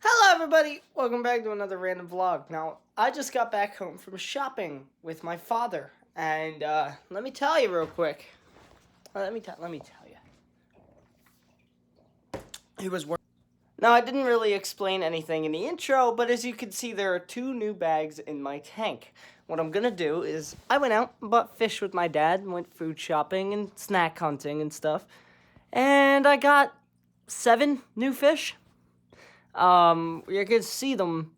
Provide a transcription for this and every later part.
Hello, everybody! Welcome back to another random vlog. Now, I just got back home from shopping with my father, and let me tell you real quick. Let me tell you. He was working. Now, I didn't really explain anything in the intro, but as you can see, there are 2 new bags in my tank. What I'm gonna do is, I went out and bought fish with my dad, and went food shopping and snack hunting and stuff, and I got 7 new fish. You can see them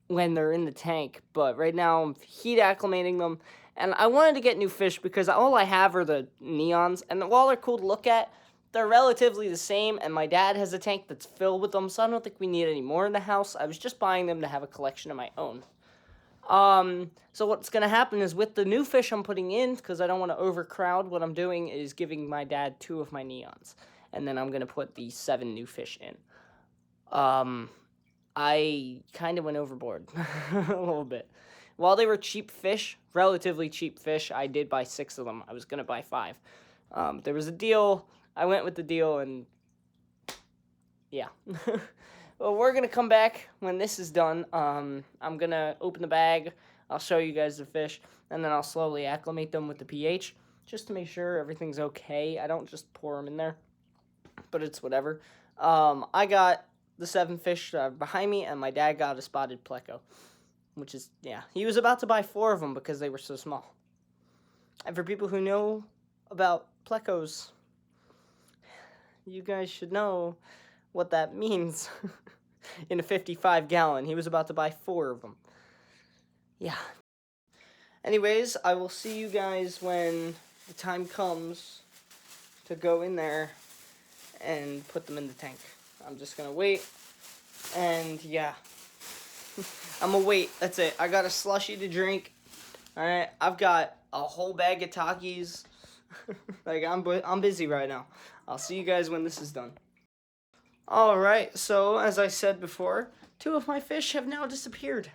when they're in the tank, but right now I'm heat acclimating them, and I wanted to get new fish because all I have are the neons, and while they're cool to look at, they're relatively the same, and my dad has a tank that's filled with them, so I don't think we need any more in the house. I was just buying them to have a collection of my own. So what's gonna happen is with the new fish I'm putting in, because I don't want to overcrowd, what I'm doing is giving my dad 2 of my neons, and then I'm gonna put the 7 new fish in. I kind of went overboard a little bit. While they were cheap fish, relatively cheap fish, I did buy 6 of them. I was going to buy 5. There was a deal. I went with the deal, and yeah. Well, we're going to come back when this is done. I'm going to open the bag. I'll show you guys the fish, and then I'll slowly acclimate them with the pH, just to make sure everything's okay. I don't just pour them in there, but it's whatever. I got the 7 fish behind me, and my dad got a spotted pleco, which is, yeah, he was about to buy 4 of them because they were so small. And for people who know about plecos, you guys should know what that means. In a 55-gallon, he was about to buy 4 of them. Yeah. Anyways, I will see you guys when the time comes to go in there and put them in the tank. I'm just gonna wait, and yeah, I'm gonna wait. That's it. I got a slushie to drink. All right, I've got a whole bag of Takis. Like I'm busy right now. I'll see you guys when this is done. All right. So as I said before, 2 of my fish have now disappeared.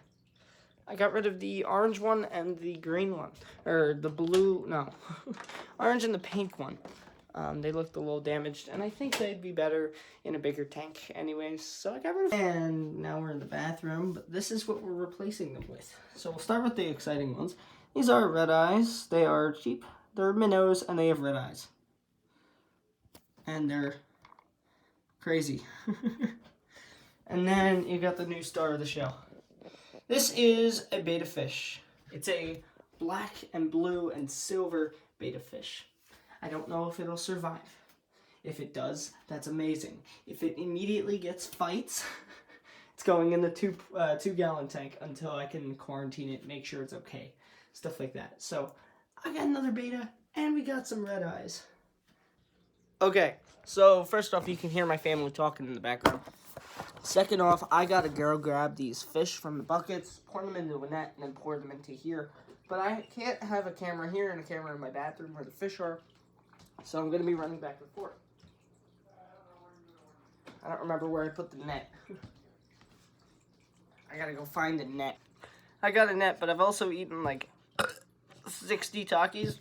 I got rid of the orange one and the green one, or the blue. No, orange and the pink one. They looked a little damaged, and I think they'd be better in a bigger tank anyways, so I got rid of them. And now we're in the bathroom, but this is what we're replacing them with. So we'll start with the exciting ones. These are red eyes. They are cheap. They're minnows, and they have red eyes. And they're crazy. And then you got the new star of the show. This is a betta fish. It's a black and blue and silver betta fish. I don't know if it'll survive. If it does, that's amazing. If it immediately gets fights, it's going in the 2-gallon tank until I can quarantine it, make sure it's okay. Stuff like that. So, I got another betta, and we got some red eyes. Okay, so first off, you can hear my family talking in the background. Second off, I gotta go grab these fish from the buckets, pour them into a net, and then pour them into here. But I can't have a camera here and a camera in my bathroom where the fish are. So I'm going to be running back and forth. I don't remember where I put the net. I gotta go find the net. I got a net, but I've also eaten like 60 Takis.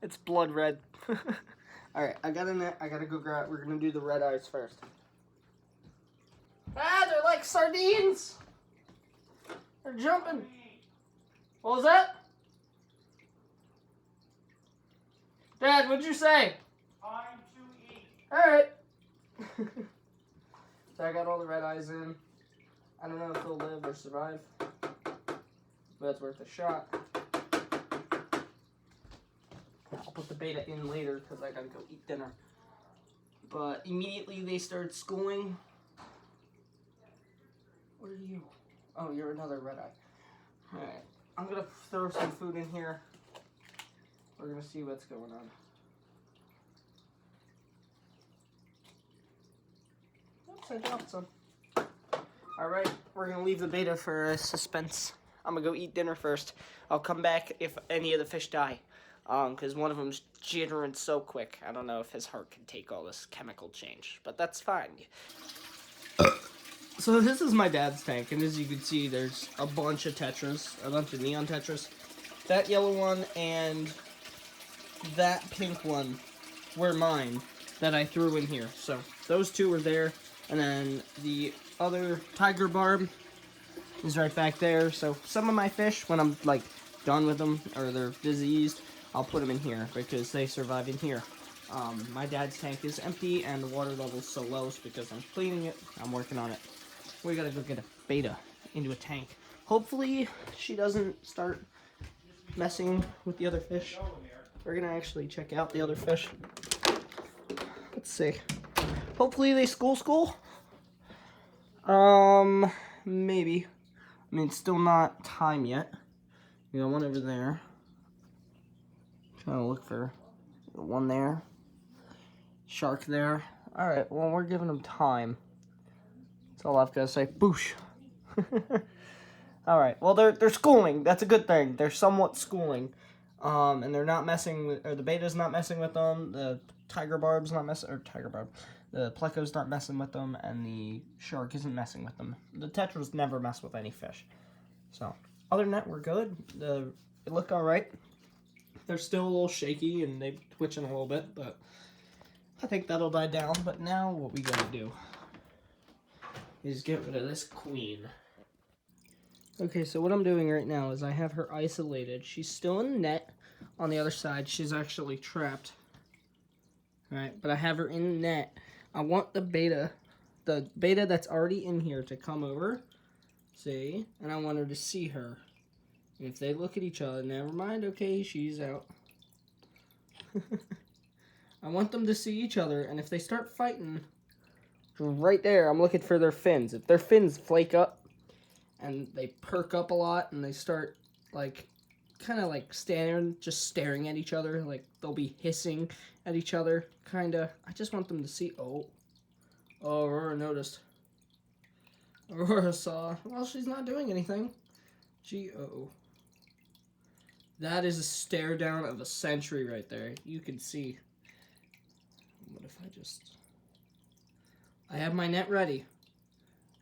It's blood red. Alright, I got a net. I gotta go grab. We're going to do the red eyes first. Ah, they're like sardines! They're jumping. What was that? Dad, what'd you say? Time to eat. Alright. So I got all the red eyes in. I don't know if they'll live or survive, but it's worth a shot. I'll put the betta in later because I gotta go eat dinner. But immediately they started schooling. What are you? Oh, you're another red eye. Alright. I'm gonna throw some food in here. We're gonna see what's going on. Oops, I dropped some. Alright, we're gonna leave the betta for suspense. I'm gonna go eat dinner first. I'll come back if any of the fish die. Because one of them's jittering so quick. I don't know if his heart can take all this chemical change, but that's fine. So this is my dad's tank, and as you can see, there's a bunch of tetras, a bunch of neon tetras. That yellow one and that pink one were mine. that I threw in here. So those two were there, and then the other tiger barb is right back there. So some of my fish, when I'm like done with them or they're diseased, I'll put them in here because they survive in here. My dad's tank is empty and the water level's so low because I'm cleaning it. I'm working on it. We gotta go get a beta into a tank. Hopefully she doesn't start messing with the other fish. We're gonna actually check out the other fish. Let's see. Hopefully they school. Maybe. I mean, it's still not time yet. We got one over there. Trying to look for one there. Shark there. Alright, well, we're giving them time. That's all I've got to say. Boosh. Alright, well, they're schooling. That's a good thing. They're somewhat schooling. And they're not messing with, or the beta's not messing with them. The tiger barb's not messing, or tiger barb. The pleco's not messing with them, and the shark isn't messing with them. The tetras never mess with any fish. So, other than that, we're good. They look alright. They're still a little shaky, and they're twitching a little bit, but I think that'll die down. But now what we gotta do is get rid of this queen. Okay, so what I'm doing right now is I have her isolated. She's still in the net on the other side. She's actually trapped. Alright, but I have her in the net. I want the beta that's already in here to come over. See? And I want her to see her. And if they look at each other, never mind, okay, she's out. I want them to see each other, and if they start fighting, right there, I'm looking for their fins. If their fins flake up, and they perk up a lot, and they start, like, kind of like just staring at each other, like, they'll be hissing at each other, kind of. I just want them to see, oh, Aurora noticed. Aurora saw, well, she's not doing anything. Uh-oh. That is a stare down of a century right there. You can see. What if I have my net ready.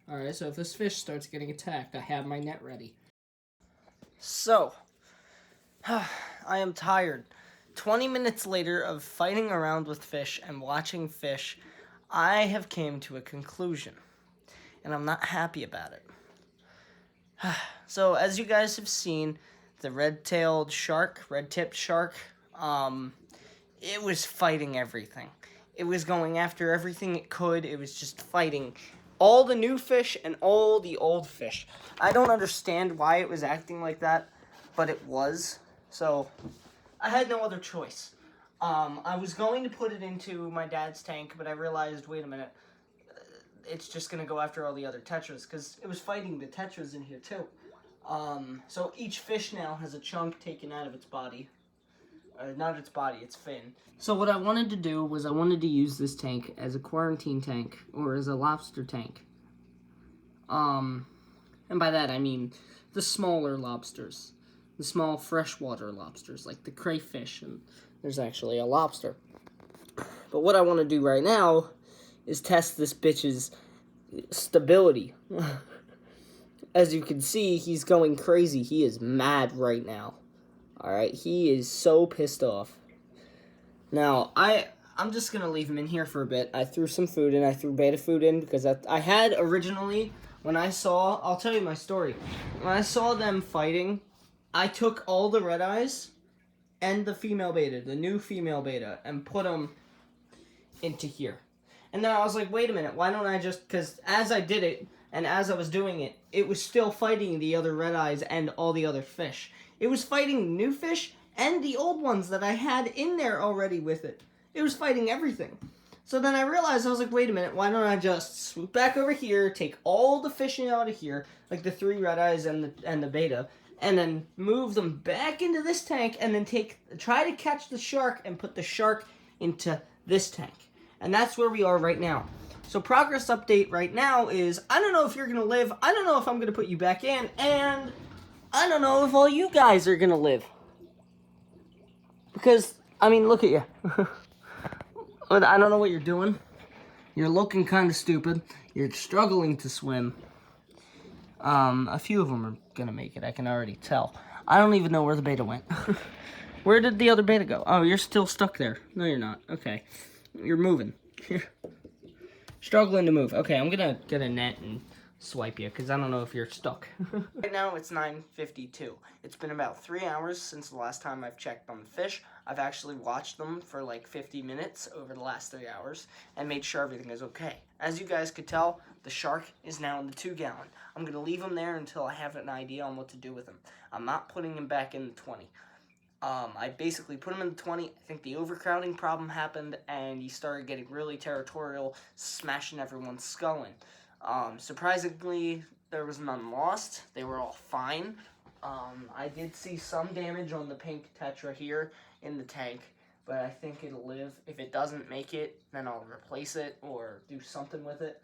Alright, so if this fish starts getting attacked, I have my net ready. So, I am tired. 20 minutes later of fighting around with fish and watching fish, I have came to a conclusion. And I'm not happy about it. So, as you guys have seen, the red-tipped shark, it was fighting everything. It was going after everything it could. It was just fighting all the new fish and all the old fish. I don't understand why it was acting like that, but it was. So, I had no other choice. I was going to put it into my dad's tank, but I realized, wait a minute, it's just going to go after all the other tetras, because it was fighting the tetras in here, too. So each fish now has a chunk taken out of its body. Not its body, its fin. So what I wanted to do was I wanted to use this tank as a quarantine tank, or as a lobster tank. And by that I mean the smaller lobsters. The small freshwater lobsters, like the crayfish, and there's actually a lobster. But what I want to do right now is test this bitch's stability. As you can see, he's going crazy. He is mad right now. Alright, he is so pissed off. Now, I'm just going to leave him in here for a bit. I threw some food in. I threw beta food in because I had originally, when I saw, I'll tell you my story. When I saw them fighting, I took all the red eyes and the female beta, the new female beta, and put them into here. And then I was like, wait a minute, why don't I just, because as I did it, and as I was doing it, it was still fighting the other red eyes and all the other fish. It was fighting new fish and the old ones that I had in there already with it. It was fighting everything. So then I realized, I was like, wait a minute, why don't I just swoop back over here, take all the fishing out of here, like the 3 red eyes and the beta, and then move them back into this tank, and then try to catch the shark and put the shark into this tank. And that's where we are right now. So progress update right now is, I don't know if you're going to live, I don't know if I'm going to put you back in, and I don't know if all you guys are going to live. Because, I mean, look at you. I don't know what you're doing. You're looking kind of stupid. You're struggling to swim. A few of them are going to make it, I can already tell. I don't even know where the beta went. Where did the other beta go? Oh, you're still stuck there. No, you're not. Okay. You're moving. Struggling to move. Okay, I'm gonna get a net and swipe you because I don't know if you're stuck. Right now it's 9:52. It's been about 3 hours since the last time I've checked on the fish. I've actually watched them for like 50 minutes over the last 3 hours and made sure everything is okay. As you guys could tell, the shark is now in the 2-gallon. I'm gonna leave him there until I have an idea on what to do with him. I'm not putting him back in the 20. I basically put him in the 20. I think the overcrowding problem happened, and he started getting really territorial, smashing everyone's skull in. Surprisingly, there was none lost. They were all fine. I did see some damage on the pink tetra here in the tank, but I think it'll live. If it doesn't make it, then I'll replace it or do something with it.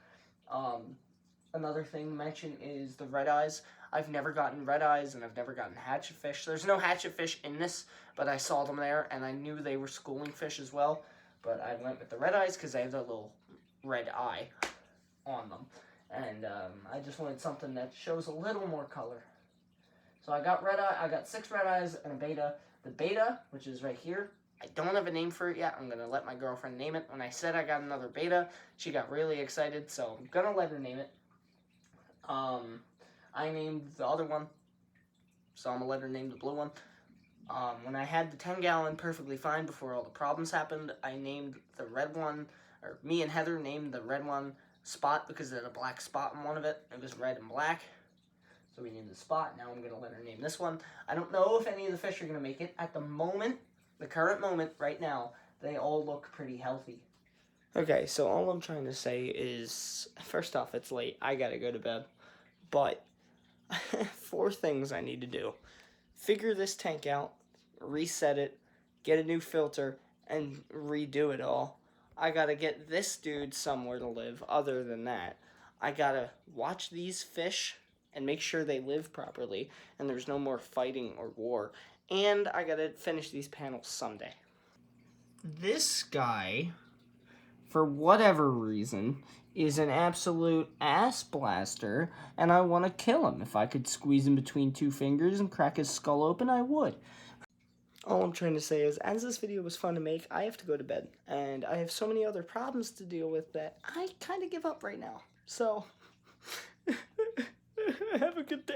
Another thing to mention is the red eyes. I've never gotten red eyes, and I've never gotten hatchet fish. There's no hatchet fish in this, but I saw them there, and I knew they were schooling fish as well. But I went with the red eyes because they have that little red eye on them. And I just wanted something that shows a little more color. So I got red eye. I got 6 red eyes and a beta. The beta, which is right here, I don't have a name for it yet. I'm going to let my girlfriend name it. When I said I got another beta, she got really excited, so I'm going to let her name it. I named the other one, so I'm going to let her name the blue one. When I had the 10-gallon perfectly fine before all the problems happened, I named the red one, or me and Heather named the red one Spot because it had a black spot on one of it. It was red and black, so we named the Spot. Now I'm going to let her name this one. I don't know if any of the fish are going to make it. At the moment, the current moment, right now, they all look pretty healthy. Okay, so all I'm trying to say is, first off, it's late. I gotta go to bed. But 4 things I need to do. Figure this tank out, reset it, get a new filter, and redo it all. I gotta get this dude somewhere to live. Other than that, I gotta watch these fish and make sure they live properly and there's no more fighting or war. And I gotta finish these panels someday. This guy, for whatever reason, is an absolute ass blaster, and I want to kill him. If I could squeeze him between 2 fingers and crack his skull open, I would. All I'm trying to say is, as this video was fun to make, I have to go to bed, and I have so many other problems to deal with that I kind of give up right now. So, have a good day.